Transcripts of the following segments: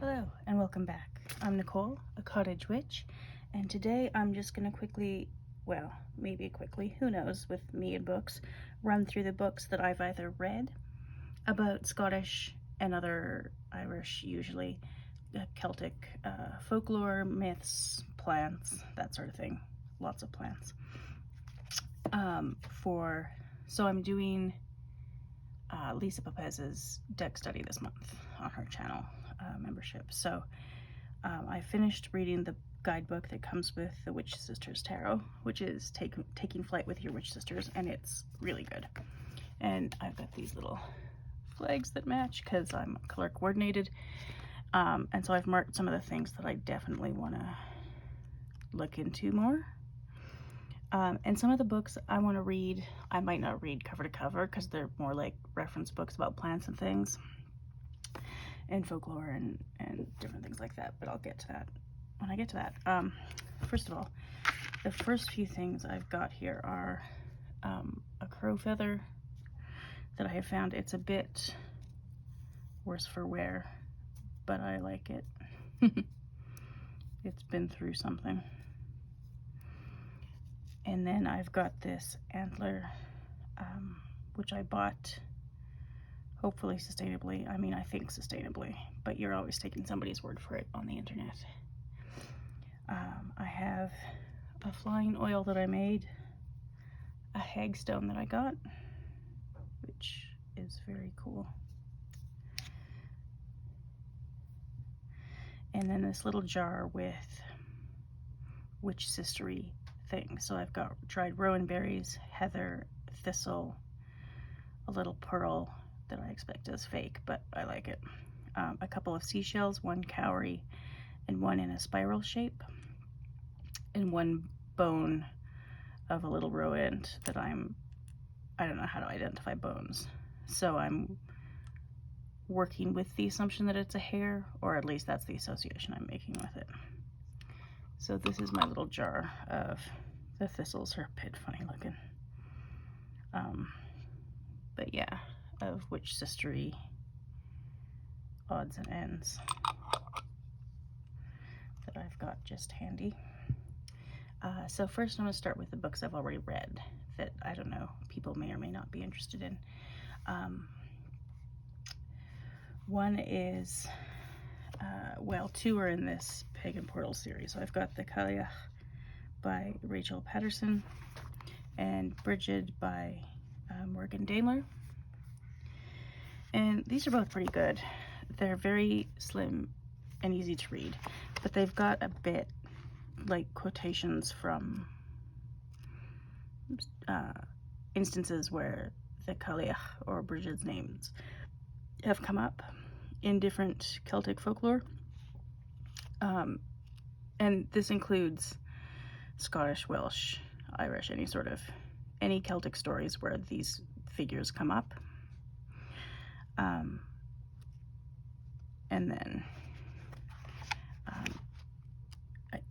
Hello and welcome back. I'm Nicole, a cottage witch, and today I'm just going to quickly, well, maybe quickly, who knows, with me and books, run through the books that I've either read about Scottish and other Irish, usually Celtic folklore, myths, plants, that sort of thing. Lots of plants. So I'm doing Lisa Popez's deck study this month on her channel membership. So I finished reading the guidebook that comes with the Witch Sisters Tarot, which is Taking Flight with Your Witch Sisters, and it's really good. And I've got these little flags that match because I'm color coordinated. And so I've marked some of the things that I definitely want to look into more. And some of the books I want to read, I might not read cover to cover because they're more like reference books about plants and things and folklore and different things like that, but I'll get to that when I get to that. First of all, the first few things I've got here are a crow feather that I have found. It's a bit worse for wear, but I like it. It's been through something. And then I've got this antler, which I bought hopefully sustainably. I mean, I think sustainably, but you're always taking somebody's word for it on the internet. I have a flying oil that I made, a hagstone that I got, which is very cool. And then this little jar with witch sistery things. So I've got dried rowan berries, heather, thistle, a little pearl that I expect is fake, but I like it. A couple of seashells, one cowrie and one in a spiral shape, and one bone of a little rodent that I don't know how to identify bones. So I'm working with the assumption that it's a hare, or at least that's the association I'm making with it. So this is my little jar of the thistles. Are a bit funny looking. But yeah, of witch sistery odds and ends that I've got just handy. So first I'm going to start with the books I've already read that, I don't know, people may or may not be interested in. One is, well, two are in this Pagan Portal series. So I've got the Cailleach by Rachel Patterson and Bridget by Morgan Daimler. And these are both pretty good. They're very slim and easy to read, but they've got a bit like quotations from instances where the Cailleach or Bridget's names have come up in different Celtic folklore. And this includes Scottish, Welsh, Irish, any Celtic stories where these figures come up. And then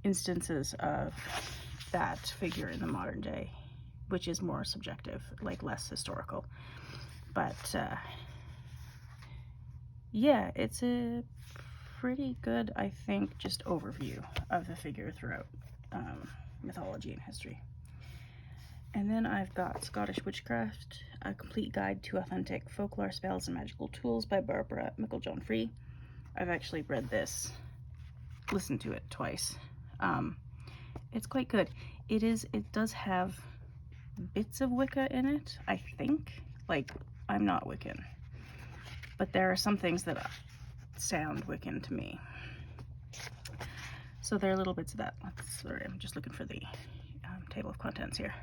instances of that figure in the modern day, which is more subjective, like less historical. But yeah, it's a pretty good, I think, just overview of the figure throughout mythology and history. And then I've got Scottish Witchcraft, A Complete Guide to Authentic Folklore Spells and Magical Tools by Barbara Micklejohn-Free. I've actually read this, listened to it twice. It's quite good. It does have bits of Wicca in it, I think. Like, I'm not Wiccan, but there are some things that sound Wiccan to me. So there are little bits of that. Sorry, I'm just looking for the table of contents here.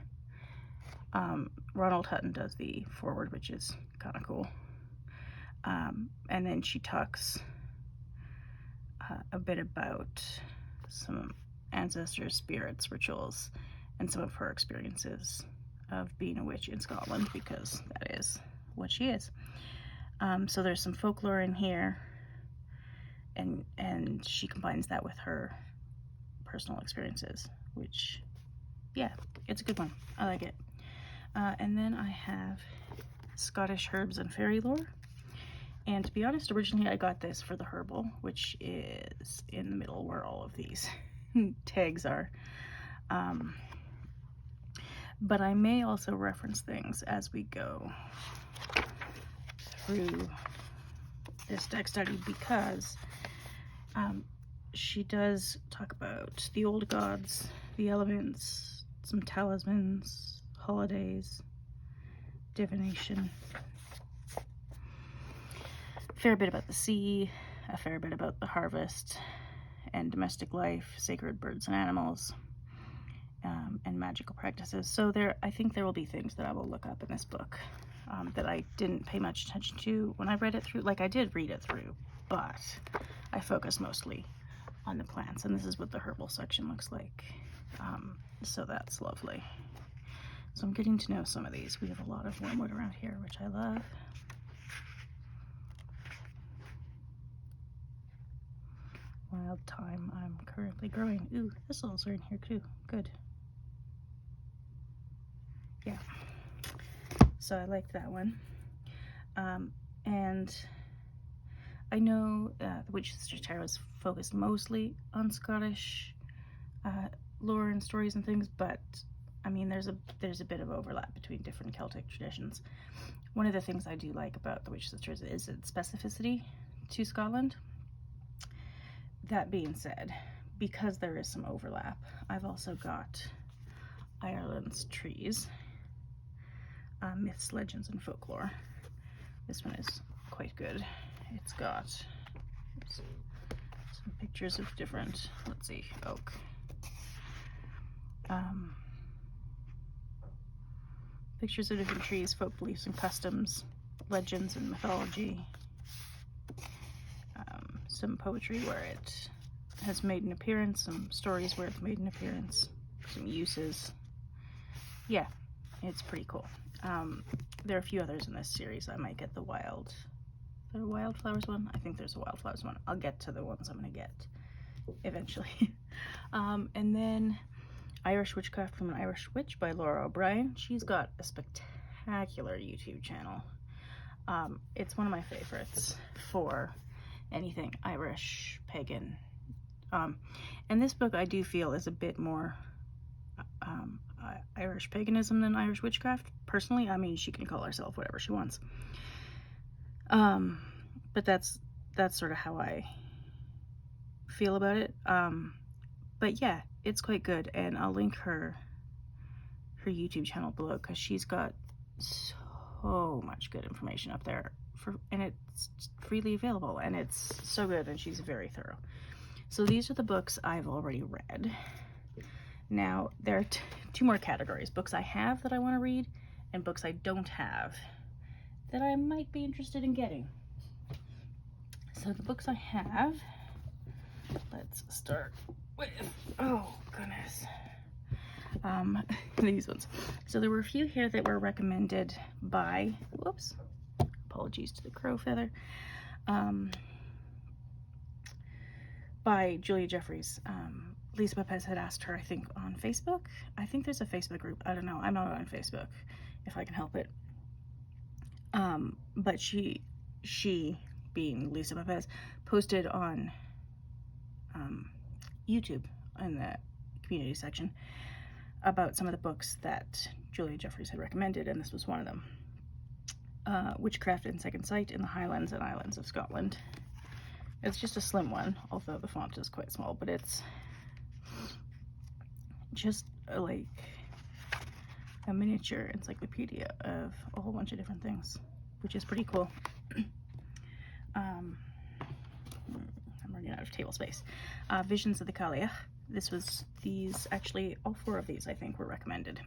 Ronald Hutton does the foreword, which is kind of cool. And then she talks a bit about some ancestors, spirits, rituals, and some of her experiences of being a witch in Scotland, because that is what she is. So there's some folklore in here, and she combines that with her personal experiences, which, yeah, it's a good one. I like it. And then I have Scottish Herbs and Fairy Lore, And to be honest, originally I got this for the herbal, which is in the middle where all of these tags are. But I may also reference things as we go through this deck study, because she does talk about the old gods, the elements, some talismans, holidays, divination, a fair bit about the sea, a fair bit about the harvest and domestic life, sacred birds and animals, and magical practices. So I think there will be things that I will look up in this book that I didn't pay much attention to when I read it through. Like, I did read it through, but I focused mostly on the plants, and this is what the herbal section looks like. So that's lovely. So I'm getting to know some of these. We have a lot of wormwood around here, which I love. Wild thyme I'm currently growing. Ooh, thistles are in here too. Good. Yeah. So I liked that one. And I know the Witch Sisters Tarot is focused mostly on Scottish lore and stories and things, but I mean, there's a bit of overlap between different Celtic traditions. One of the things I do like about the Witch Sisters is its specificity to Scotland. That being said, because there is some overlap, I've also got Ireland's Trees, Myths, Legends, and Folklore. This one is quite good. It's got some pictures of different, let's see, oak. Pictures of different trees, folk beliefs and customs, legends and mythology. Some poetry where it has made an appearance, some stories where it's made an appearance, some uses. Yeah, it's pretty cool. There are a few others in this series. I might get the wildflowers one. I think there's a wildflowers one. I'll get to the ones I'm going to get eventually. And then Irish Witchcraft from an Irish Witch by Lora O'Brien. She's got a spectacular YouTube channel. It's one of my favorites for anything Irish, pagan. And this book I do feel is a bit more Irish paganism than Irish witchcraft. Personally, I mean, she can call herself whatever she wants. But that's sort of how I feel about it. But yeah, it's quite good, and I'll link her YouTube channel below, because she's got so much good information up there, and it's freely available, and it's so good, and she's very thorough. So these are the books I've already read. Now there are two more categories: books I have that I want to read, and books I don't have that I might be interested in getting. So the books I have, let's start with, oh goodness, these ones. So there were a few here that were recommended by, whoops, apologies to the crow feather, by Julia Jeffries. Lisa Pepez had asked her, I think, on Facebook. I think there's a Facebook group. I don't know. I'm not on Facebook, if I can help it. But she being Lisa Pepez, posted on YouTube in the community section about some of the books that Julia Jeffries had recommended, and this was one of them. Witchcraft and Second Sight in the Highlands and Islands of Scotland. It's just a slim one, although the font is quite small, but it's just like a miniature encyclopedia of a whole bunch of different things, which is pretty cool. I'm running out of table space. Visions of the Cailleach. Actually, all four of these I think were recommended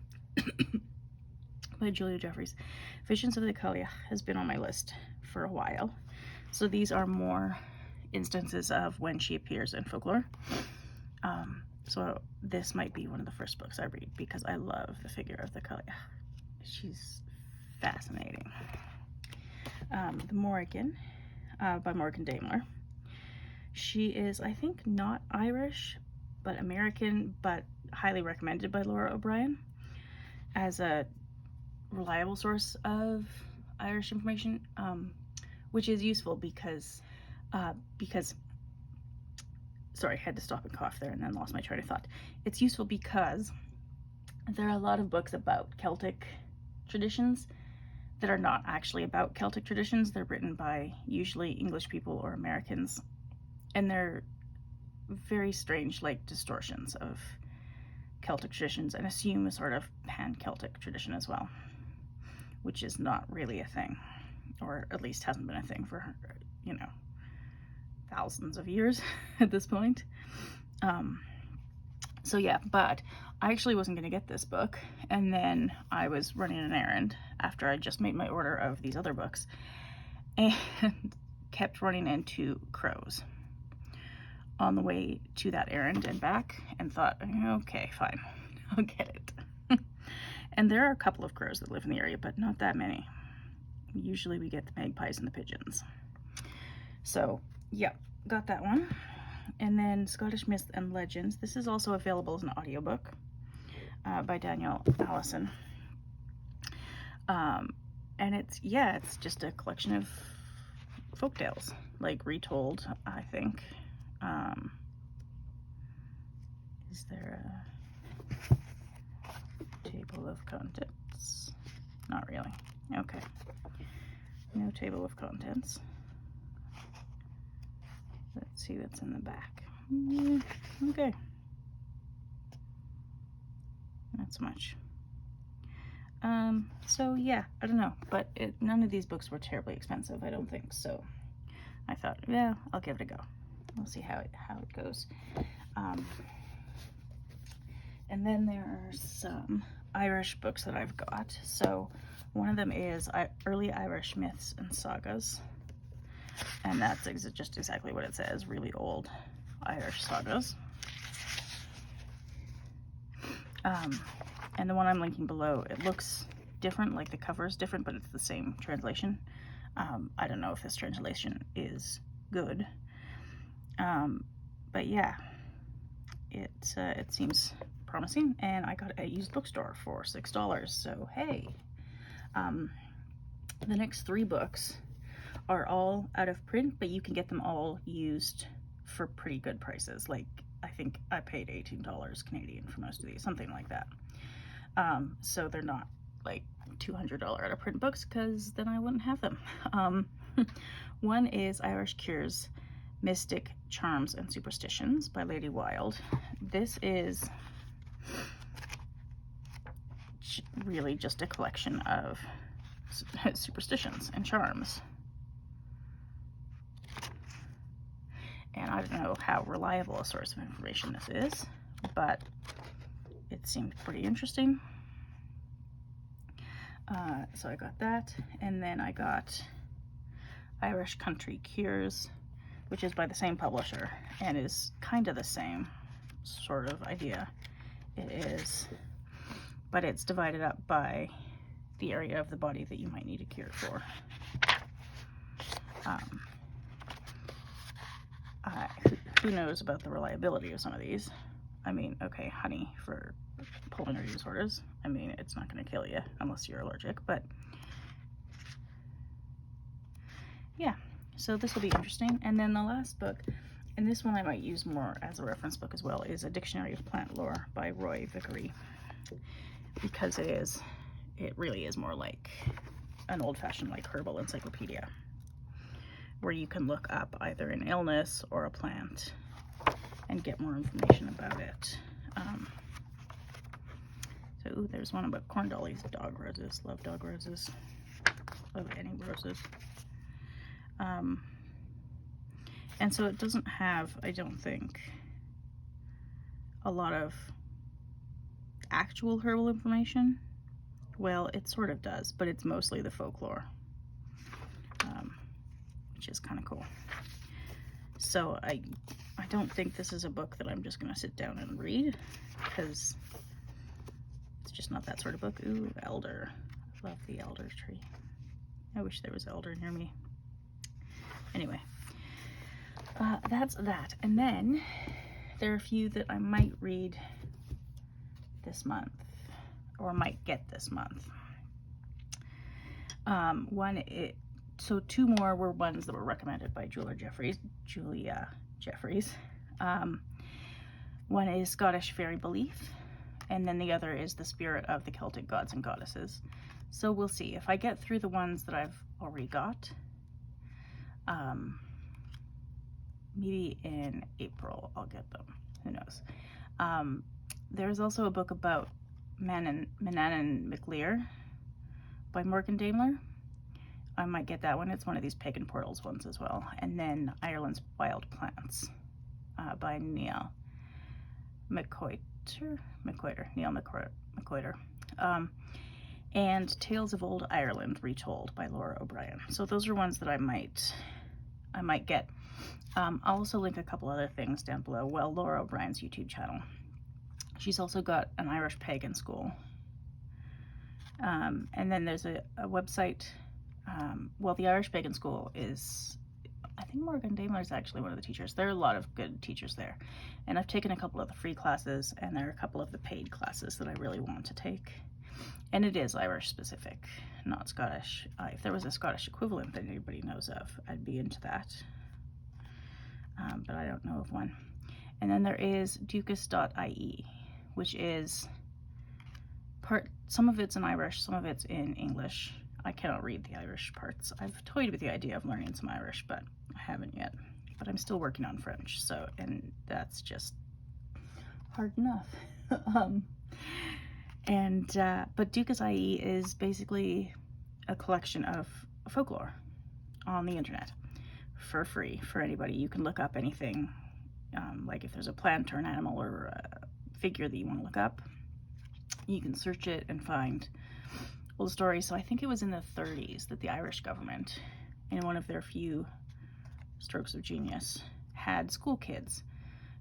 by Julia Jeffries. Visions of the Cailleach has been on my list for a while. So these are more instances of when she appears in folklore. So this might be one of the first books I read, because I love the figure of the Cailleach. She's fascinating. The Morrigan by Morgan Daimler. She is, I think, not Irish, but American, but highly recommended by Lora O'Brien as a reliable source of Irish information, which is useful because, sorry, I had to stop and cough there and then lost my train of thought. It's useful because there are a lot of books about Celtic traditions that are not actually about Celtic traditions. They're written by usually English people or Americans, and they're very strange, like, distortions of Celtic traditions and assume a sort of pan-Celtic tradition as well, which is not really a thing, or at least hasn't been a thing for, you know, thousands of years at this point. So yeah, but I actually wasn't going to get this book, and then I was running an errand after I just made my order of these other books, and kept running into crows on the way to that errand and back, and thought, okay, fine, I'll get it. And there are a couple of crows that live in the area, but not that many. Usually we get the magpies and the pigeons. So yeah, got that one. And then Scottish Myths and Legends. This is also available as an audiobook by Daniel Allison. And it's just a collection of folktales, like retold, I think. Is there a table of contents? Not really. Okay. No table of contents. Let's see what's in the back. Okay. Not so much. So yeah, I don't know, but none of these books were terribly expensive, I don't think, so I thought, yeah, I'll give it a go. We'll see how it goes. And then there are some Irish books that I've got. So one of them is Early Irish Myths and Sagas, and that's just exactly what it says, really old Irish sagas. And the one I'm linking below, it looks different, like the cover is different, but it's the same translation. I don't know if this translation is good, but yeah, it seems promising, and I got it at a used bookstore for $6, so hey. The next 3 books are all out of print, but you can get them all used for pretty good prices. Like, I think I paid $18 Canadian for most of these, something like that. So they're not like $200 out of print books, because then I wouldn't have them. One is Irish Cures, Mystic Charms and Superstitions by Lady Wilde. This is really just a collection of superstitions and charms. And I don't know how reliable a source of information this is, but it seemed pretty interesting. So I got that, and then I got Irish Country Cures, which is by the same publisher and is kind of the same sort of idea. It is, but it's divided up by the area of the body that you might need a cure for. Who knows about the reliability of some of these? I mean, okay, honey for pulmonary disorders. I mean, it's not going to kill you unless you're allergic, but yeah, so this will be interesting. And then the last book, and this one I might use more as a reference book as well, is A Dictionary of Plant Lore by Roy Vickery, because it really is more like an old-fashioned, like, herbal encyclopedia, where you can look up either an illness or a plant and get more information about it. So there's one about corn dollies, dog roses, love dog roses, love any roses. And so it doesn't have, I don't think, a lot of actual herbal information. Well, it sort of does, but it's mostly the folklore, which is kind of cool. So I don't think this is a book that I'm just going to sit down and read, because it's just not that sort of book. Ooh, elder. I love the elder tree. I wish there was elder near me. Anyway, that's that. And then there are a few that I might read this month, or might get this month. One, so 2 more were ones that were recommended by Julia Jeffries. One is Scottish Fairy Belief, and then the other is The Spirit of the Celtic Gods and Goddesses. So we'll see. If I get through the ones that I've already got, maybe in April I'll get them. Who knows? There's also a book about Manannán Mac Lir by Morgan Daimler. I might get that one. It's one of these Pagan Portals ones as well. And then Ireland's Wild Plants by Neil McCoyter. And Tales of Old Ireland Retold by Lora O'Brien. So those are ones that I might get. I'll also link a couple other things down below. Well, Lora O'Brien's YouTube channel. She's also got an Irish pagan school. And then there's a website. Well, the Irish pagan school is, I think Morgan Daimler is actually one of the teachers. There are a lot of good teachers there. And I've taken a couple of the free classes, and there are a couple of the paid classes that I really want to take. And it is Irish specific, not Scottish. If there was a Scottish equivalent that anybody knows of, I'd be into that. But I don't know of one. And then there is ducas.ie, which is some of it's in Irish, some of it's in English. I cannot read the Irish parts. I've toyed with the idea of learning some Irish, but I haven't yet. But I'm still working on French, so, and that's just hard enough. But ducas.ie is basically a collection of folklore on the internet for free for anybody. You can look up anything, like if there's a plant or an animal or a figure that you want to look up, you can search it and find old stories. So I think it was in the 30s that the Irish government, in one of their few strokes of genius, had school kids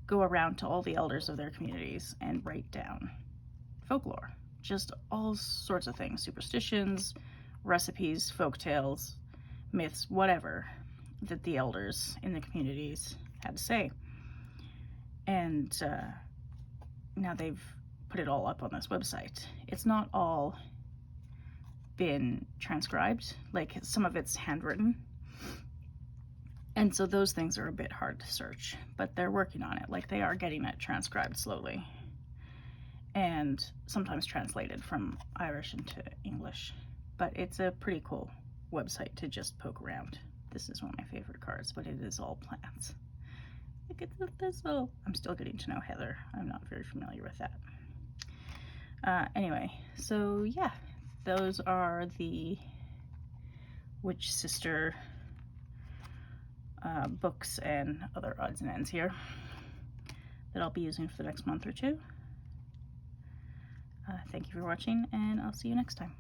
go around to all the elders of their communities and write down folklore, just all sorts of things, superstitions, recipes, folk tales, myths, whatever that the elders in the communities had to say. And now they've put it all up on this website. It's not all been transcribed, like some of it's handwritten, and so those things are a bit hard to search, but they're working on it. Like, they are getting it transcribed slowly and sometimes translated from Irish into English. But it's a pretty cool website to just poke around. This is one of my favorite cards, but it is all plants. Look at the thistle. I'm still getting to know Heather. I'm not very familiar with that. Anyway, so yeah, those are the Witch Sister books and other odds and ends here that I'll be using for the next month or two. Thank you for watching, and I'll see you next time.